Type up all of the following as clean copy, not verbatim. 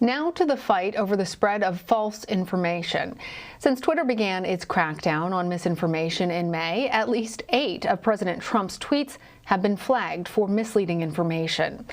Now to the fight over the spread of false information. Since Twitter began its crackdown on misinformation in May, at least 8 of President Trump's tweets have been flagged for misleading information.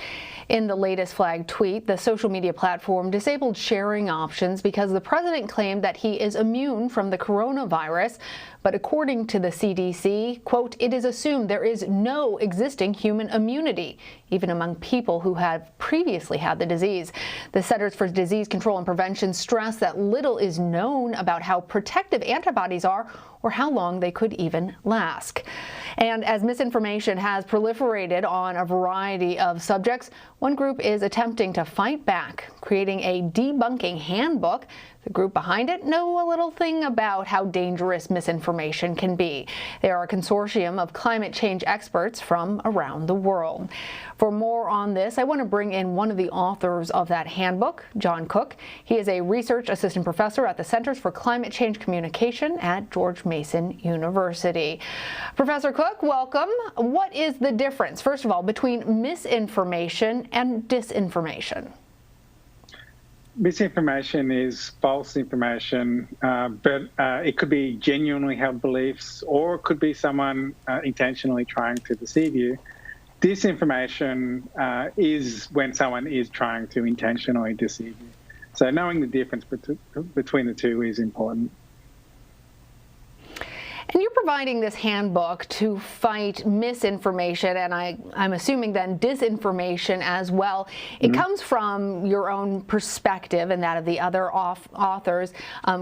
In the latest flagged tweet, the social media platform disabled sharing options because the president claimed that he is immune from the coronavirus. But according to the CDC, quote, "It is assumed there is no existing human immunity, even among people who have previously had the disease." The Centers for Disease Control and Prevention stress that little is known about how protective antibodies are or how long they could even last. And as misinformation has proliferated on a variety of subjects, one group is attempting to fight back, creating a debunking handbook. The group behind it know a little thing about how dangerous misinformation can be. They are a consortium of climate change experts from around the world. For more on this, I want to bring in one of the authors of that handbook, John Cook. He is a research assistant professor at the Centers for Climate Change Communication at George Mason University. Professor Cook, welcome. What is the difference, first of all, between misinformation and disinformation? Misinformation is false information, but it could be genuinely held beliefs, or it could be someone intentionally trying to deceive you. Disinformation is when someone is trying to intentionally deceive you. So knowing the difference between the two is important. And you're providing this handbook to fight misinformation, and I'm assuming then disinformation as well. It comes from your own perspective and that of the other authors,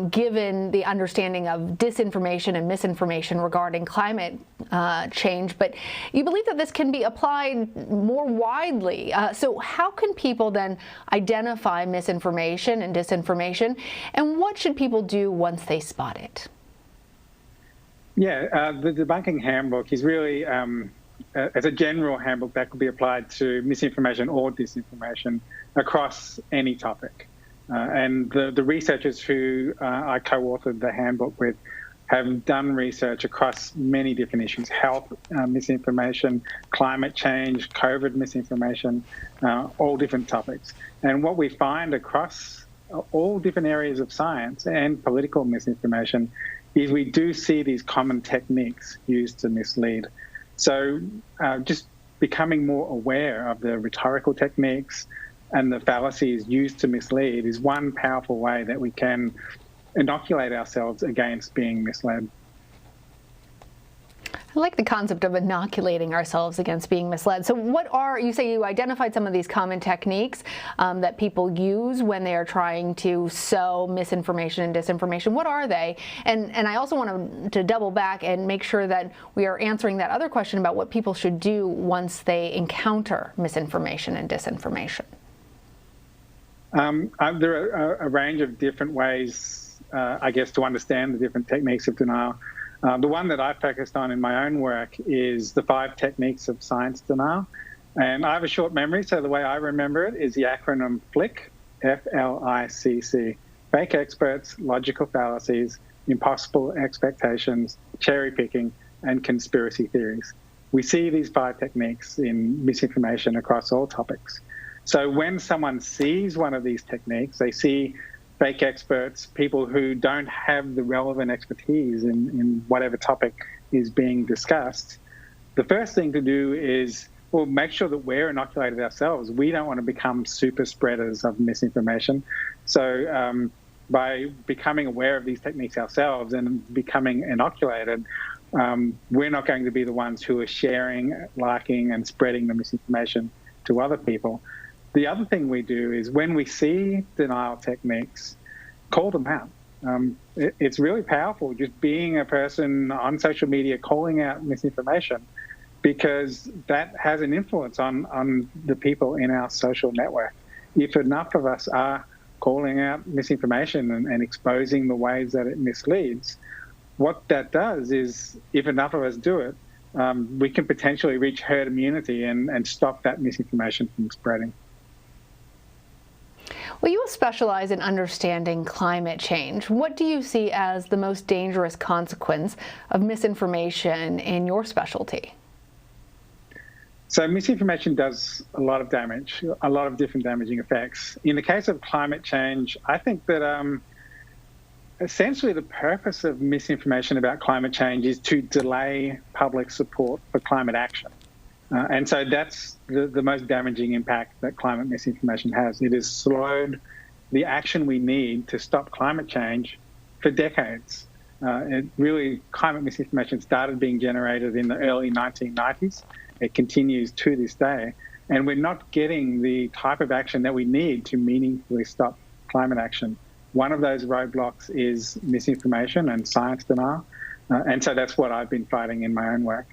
given the understanding of disinformation and misinformation regarding climate change. But you believe that this can be applied more widely. So how can people then identify misinformation and disinformation, and what should people do once they spot it? Yeah, the debunking handbook is really, as a general handbook that could be applied to misinformation or disinformation across any topic. And the researchers who I co-authored the handbook with have done research across many different issues: health misinformation, climate change, COVID misinformation, all different topics. And what we find across all different areas of science and political misinformation is we do see these common techniques used to mislead. So just becoming more aware of the rhetorical techniques and the fallacies used to mislead is one powerful way that we can inoculate ourselves against being misled. I like the concept of inoculating ourselves against being misled. So you say you identified some of these common techniques that people use when they are trying to sow misinformation and disinformation. What are they? And I also want to double back and make sure that we are answering that other question about what people should do once they encounter misinformation and disinformation. There are a range of different ways, I guess, to understand the different techniques of denial. The one that I focused on in my own work is the 5 techniques of science denial. And I have a short memory, so the way I remember it is the acronym FLICC, F-L-I-C-C. Fake experts, logical fallacies, impossible expectations, cherry picking, and conspiracy theories. We see these 5 techniques in misinformation across all topics. So when someone sees one of these techniques, they see fake experts, people who don't have the relevant expertise in whatever topic is being discussed, the first thing to do is, well, make sure that we're inoculated ourselves. We don't want to become super spreaders of misinformation. So by becoming aware of these techniques ourselves and becoming inoculated, we're not going to be the ones who are sharing, liking, and spreading the misinformation to other people. The other thing we do is when we see denial techniques, call them out. It's really powerful just being a person on social media calling out misinformation, because that has an influence on the people in our social network. If enough of us are calling out misinformation and exposing the ways that it misleads, what that does is, if enough of us do it, we can potentially reach herd immunity and stop that misinformation from spreading. Well, you specialize in understanding climate change. What do you see as the most dangerous consequence of misinformation in your specialty? So misinformation does a lot of damage, a lot of different damaging effects. In the case of climate change, I think that essentially the purpose of misinformation about climate change is to delay public support for climate action. And so that's the most damaging impact that climate misinformation has. It has slowed the action we need to stop climate change for decades. Climate misinformation started being generated in the early 1990s. It continues to this day. And we're not getting the type of action that we need to meaningfully stop climate action. One of those roadblocks is misinformation and science denial. And so that's what I've been fighting in my own work.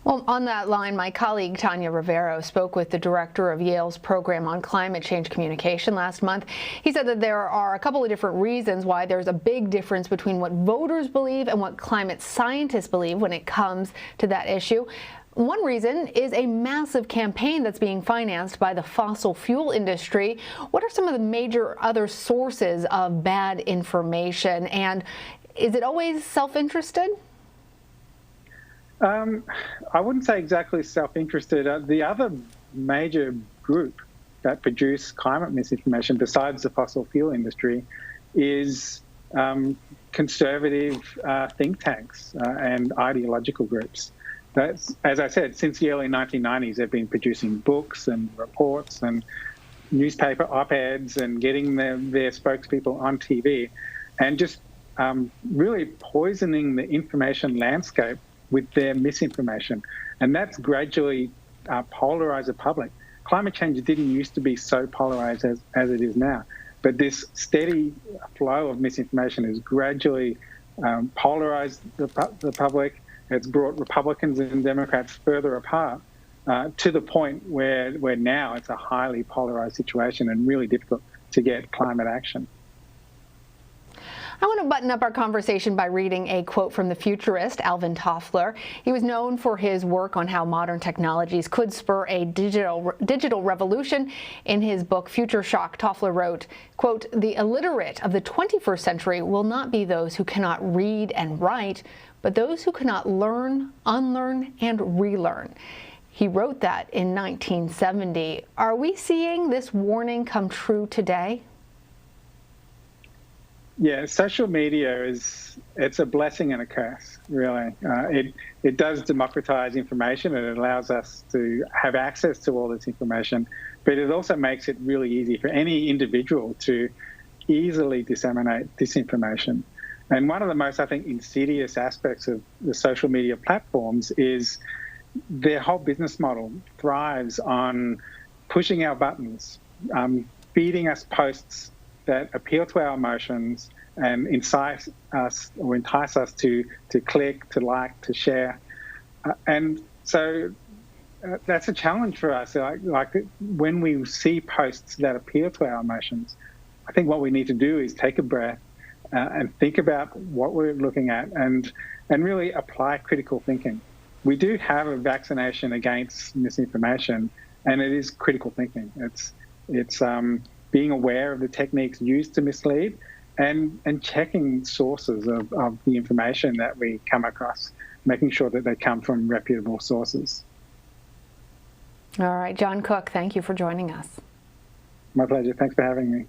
Well, on that line, my colleague Tanya Rivero spoke with the director of Yale's program on climate change communication last month. He said that there are a couple of different reasons why there's a big difference between what voters believe and what climate scientists believe when it comes to that issue. One reason is a massive campaign that's being financed by the fossil fuel industry. What are some of the major other sources of bad information, and is it always self-interested? I wouldn't say exactly self-interested. The other major group that produce climate misinformation, besides the fossil fuel industry, is conservative think tanks and ideological groups. That's, as I said, since the early 1990s, they've been producing books and reports and newspaper op-eds and getting their spokespeople on TV and just really poisoning the information landscape with their misinformation. And that's gradually polarized the public. Climate change didn't used to be so polarized as it is now. But this steady flow of misinformation has gradually polarized the public. It's brought Republicans and Democrats further apart to the point where now it's a highly polarized situation and really difficult to get climate action. I want to button up our conversation by reading a quote from the futurist Alvin Toffler. He was known for his work on how modern technologies could spur a digital revolution. In his book Future Shock, Toffler wrote, quote, "The illiterate of the 21st century will not be those who cannot read and write, but those who cannot learn, unlearn, and relearn." He wrote that in 1970. Are we seeing this warning come true today? Yeah, social media it's a blessing and a curse, really. It does democratize information and it allows us to have access to all this information, but it also makes it really easy for any individual to easily disseminate disinformation. And one of the most, I think, insidious aspects of the social media platforms is their whole business model thrives on pushing our buttons, feeding us posts that appeal to our emotions and entice us to click, to like, to share. And so that's a challenge for us. Like when we see posts that appeal to our emotions, I think what we need to do is take a breath and think about what we're looking at and really apply critical thinking. We do have a vaccination against misinformation, and it is critical thinking. It's being aware of the techniques used to mislead and checking sources of the information that we come across, making sure that they come from reputable sources. All right, John Cook, thank you for joining us. My pleasure. Thanks for having me.